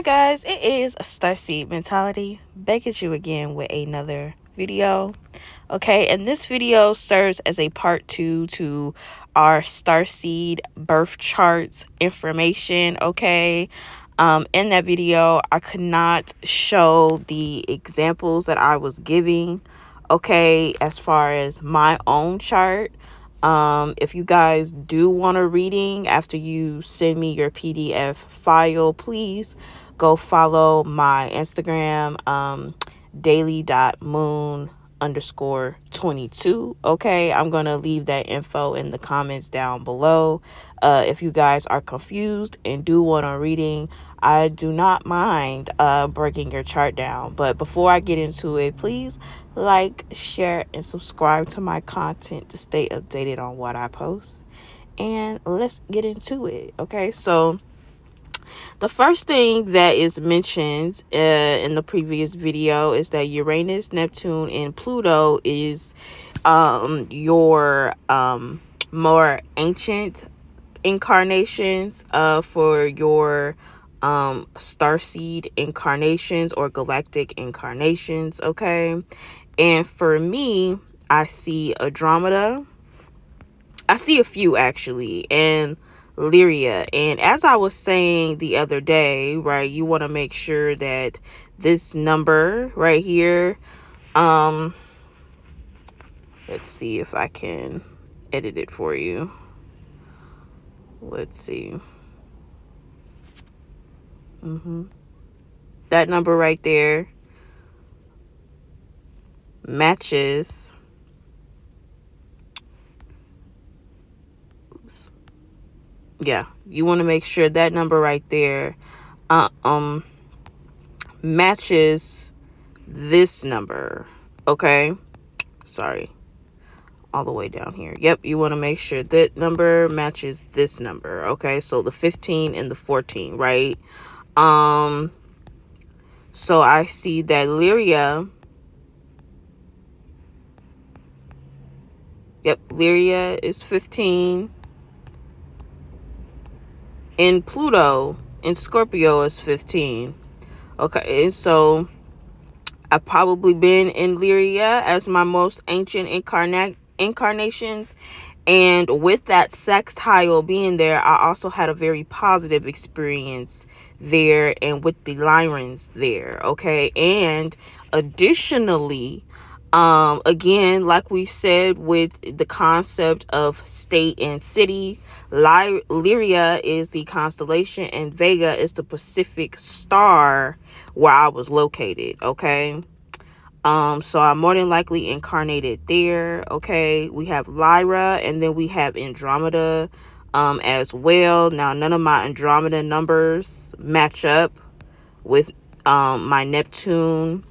Hi guys, it is a Starseed Mentality back at you again with another video. Okay, and this video serves as a part 2 to our Starseed birth charts information. Okay, in that video I could not show the examples that I was giving, okay, as far as my own chart. If you guys do want a reading after you send me your PDF file, please go follow my Instagram, daily.moon_22. Okay, I'm gonna leave that info in the comments down below. If you guys are confused and do want a reading, I do not mind breaking your chart down. But before I get into it, please like, share, and subscribe to my content to stay updated on what I post. And let's get into it. Okay, so the first thing that is mentioned in the previous video is that Uranus, Neptune, and Pluto is your more ancient incarnations for your starseed incarnations or galactic incarnations. Okay, and for me, I see Andromeda. I see a few actually, and Lyria. And as I was saying the other day, right, you want to make sure that this number right here, let's see if I can edit it for you. Let's see. That number right there matches you want to make sure that number right there matches this number. Okay, sorry, all the way down here. Yep, you want to make sure that number matches this number. Okay, so the 15 and the 14, right? So I see that Lyria, Lyria is 15, and Pluto in Scorpio is 15. Okay, and so I've probably been in Lyria as my most ancient incarnations. And with that sextile being there, I also had a very positive experience there and with the Lyrans there. Okay, and additionally, again, like we said, with the concept of state and city, Lyria is the constellation and Vega is the Pacific star where I was located. Okay, so I'm more than likely incarnated there. Okay, we have Lyra, and then we have Andromeda as well. Now, none of my Andromeda numbers match up with my Neptune.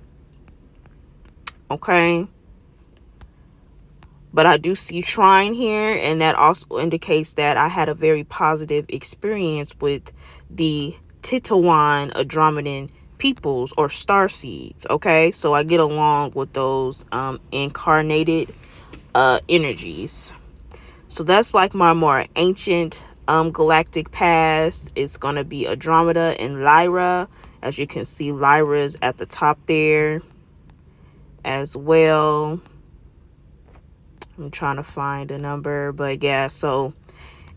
Okay, but I do see trine here, and that also indicates that I had a very positive experience with the Titawan Andromedan peoples or star seeds. Okay, so I get along with those incarnated energies. So that's like my more ancient galactic past. It's gonna be Andromeda and Lyra. As you can see, Lyra's at the top there as well. I'm trying to find a number, but yeah, so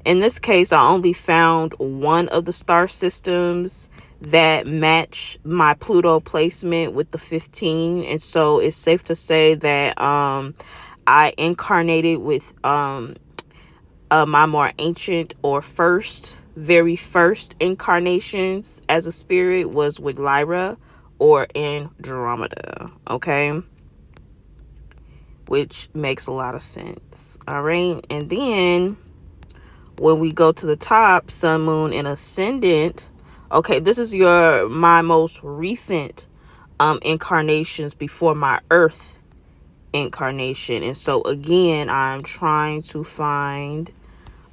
in this case, I only found one of the star systems that match my Pluto placement with the 15. And so it's safe to say that I incarnated with my more ancient or very first incarnations as a spirit was with Lyra or Andromeda. Okay, which makes a lot of sense. All right, and then when we go to the top, sun, moon, and ascendant. Okay, this is my most recent incarnations before my earth incarnation. And so again, I'm trying to find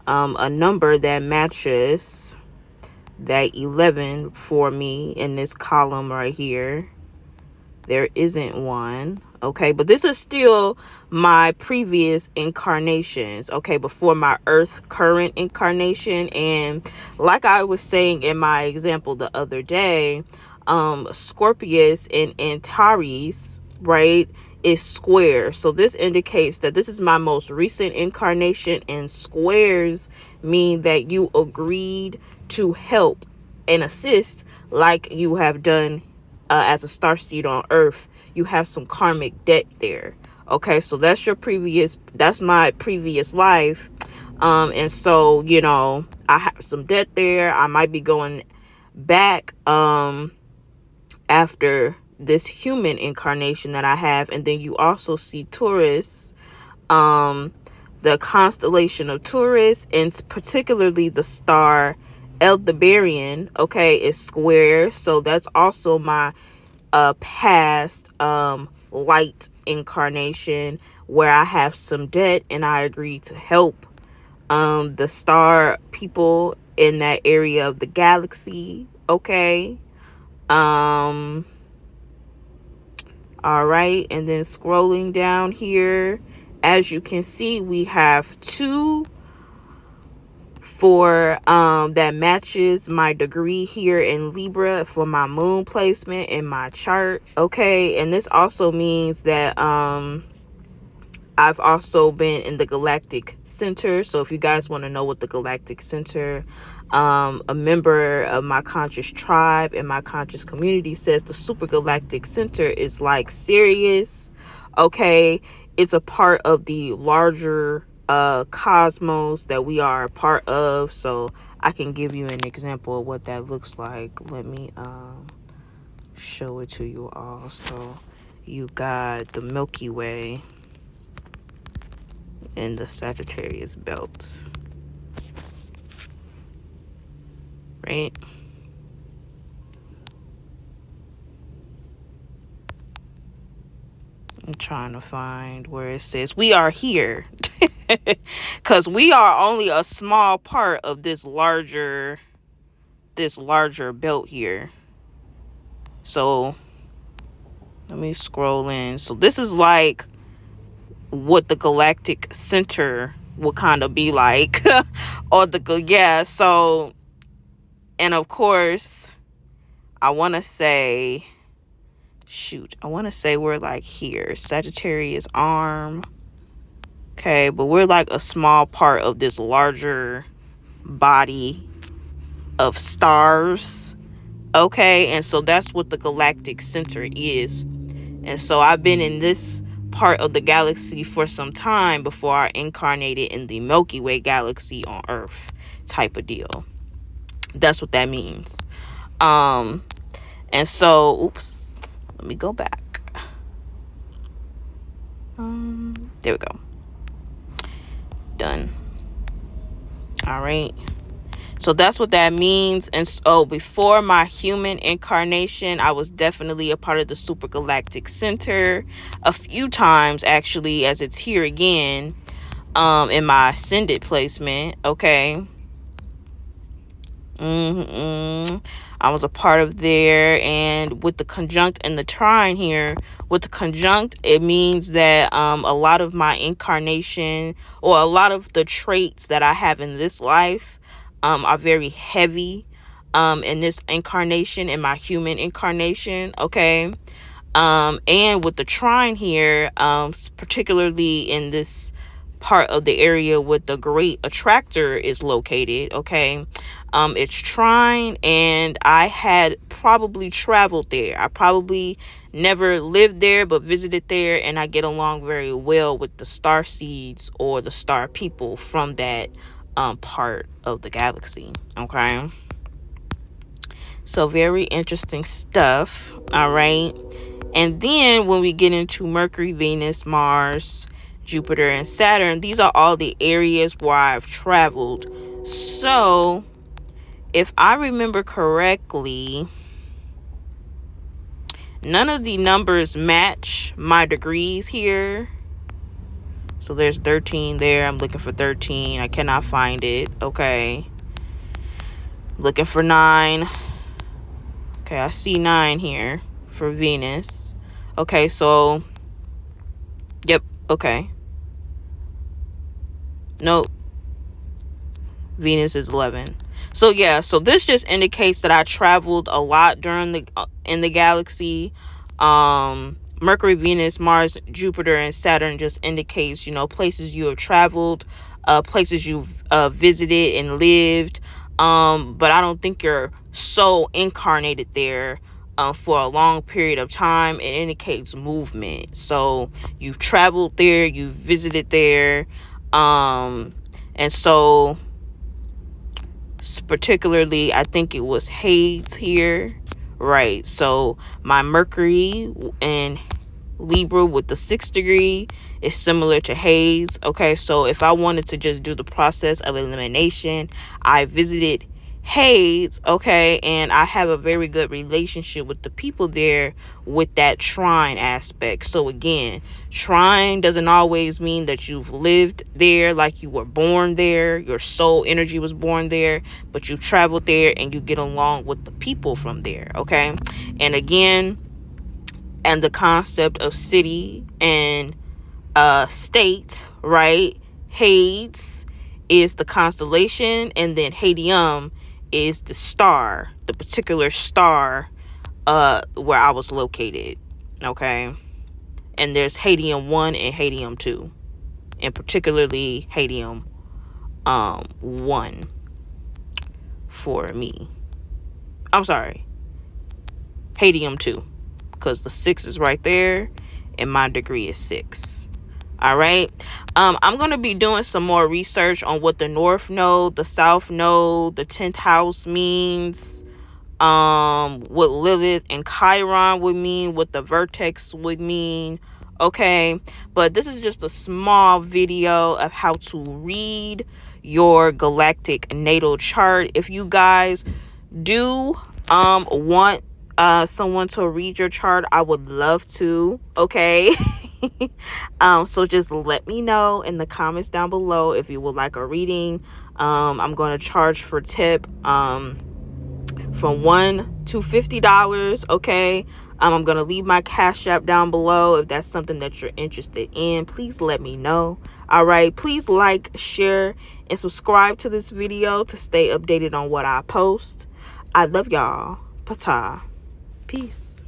a number that matches that 11 for me in this column right here. There isn't one. Okay, but this is still my previous incarnations, okay, before my Earth current incarnation. And like I was saying in my example the other day, Scorpius and Antares, right, is square. So this indicates that this is my most recent incarnation, and squares mean that you agreed to help and assist like you have done as a starseed on Earth. You have some karmic debt there. Okay, so that's my previous life. And so, you know, I have some debt there. I might be going back after this human incarnation that I have. And then you also see Taurus, the constellation of Taurus, and particularly the star Aldebaran, okay, is square. So that's also my past light incarnation where I have some debt and I agreed to help the star people in that area of the galaxy. Okay. All right, and then scrolling down here, as you can see, we have 2 for that matches my degree here in Libra for my moon placement in my chart. Okay, and this also means that I've also been in the Galactic Center. So if you guys want to know what the Galactic Center, a member of my conscious tribe and my conscious community says the Super Galactic Center is like Sirius. Okay, it's a part of the larger cosmos that we are a part of. So I can give you an example of what that looks like. Let me show it to you all. So you got the Milky Way in the Sagittarius belt, right? I'm trying to find where it says we are here, because we are only a small part of this larger belt here. So let me scroll in. So this is like what the Galactic Center will kind of be like. Or so, and of course I want to say we're like here, Sagittarius arm. Okay, but we're like a small part of this larger body of stars. Okay, and so that's what the Galactic Center is. And so I've been in this part of the galaxy for some time before I incarnated in the Milky Way galaxy on Earth, type of deal. That's what that means. And so, let me go back. There we go. Done. All right. So that's what that means. And so before my human incarnation, I was definitely a part of the Super Galactic Center a few times, actually, as it's here again, in my ascended placement. Okay. I was a part of there. And with the conjunct and the trine here, with the conjunct, it means that a lot of my incarnation, or a lot of the traits that I have in this life, are very heavy in this incarnation, in my human incarnation. Okay. And with the trine here, particularly in this part of the area with the great attractor is located. Okay. It's trine, and I had probably traveled there. I probably never lived there, but visited there, and I get along very well with the star seeds or the star people from that part of the galaxy. Okay, so very interesting stuff. All right, and then when we get into Mercury, Venus, Mars, Jupiter, and Saturn, these are all the areas where I've traveled. So if I remember correctly, none of the numbers match my degrees here. So there's 13 there. I'm looking for 13. I cannot find it. Okay. Looking for 9. Okay, I see 9 here for Venus. Okay, so yep, okay. Nope. Venus is 11. So yeah, so this just indicates that I traveled a lot during the in the galaxy. Mercury, Venus, Mars, Jupiter, and Saturn just indicates, you know, places you have traveled, places you've visited and lived. But I don't think you're so incarnated there for a long period of time. It indicates movement. So you've traveled there, you've visited there, and so particularly I think it was Hades here, right? So my Mercury and Libra with the 6th degree is similar to Hades. Okay, so if I wanted to just do the process of elimination, I visited Hades, okay, and I have a very good relationship with the people there with that trine aspect. So again, trine doesn't always mean that you've lived there, like you were born there, your soul energy was born there, but you traveled there and you get along with the people from there, okay? And again, and the concept of city and state, right? Hades is the constellation, and then Hadium is the star, the particular star where I was located, okay? And there's Hadium 1 and Hadium 2, and particularly Hadium 1 for me. I'm sorry, Hadium 2, because the 6 is right there and my degree is 6. All right. I'm going to be doing some more research on what the North Node, the South Node, the 10th house means, what Lilith and Chiron would mean, what the vertex would mean. Okay, but this is just a small video of how to read your galactic natal chart. If you guys do want someone to read your chart, I would love to. Okay. So just let me know in the comments down below if you would like a reading. I'm going to charge for tip from $1 to $50. Okay. I'm going to leave my Cashapp down below. If that's something that you're interested in, please let me know. All right, please like, share, and subscribe to this video to stay updated on what I post. I love y'all. Pata. Peace.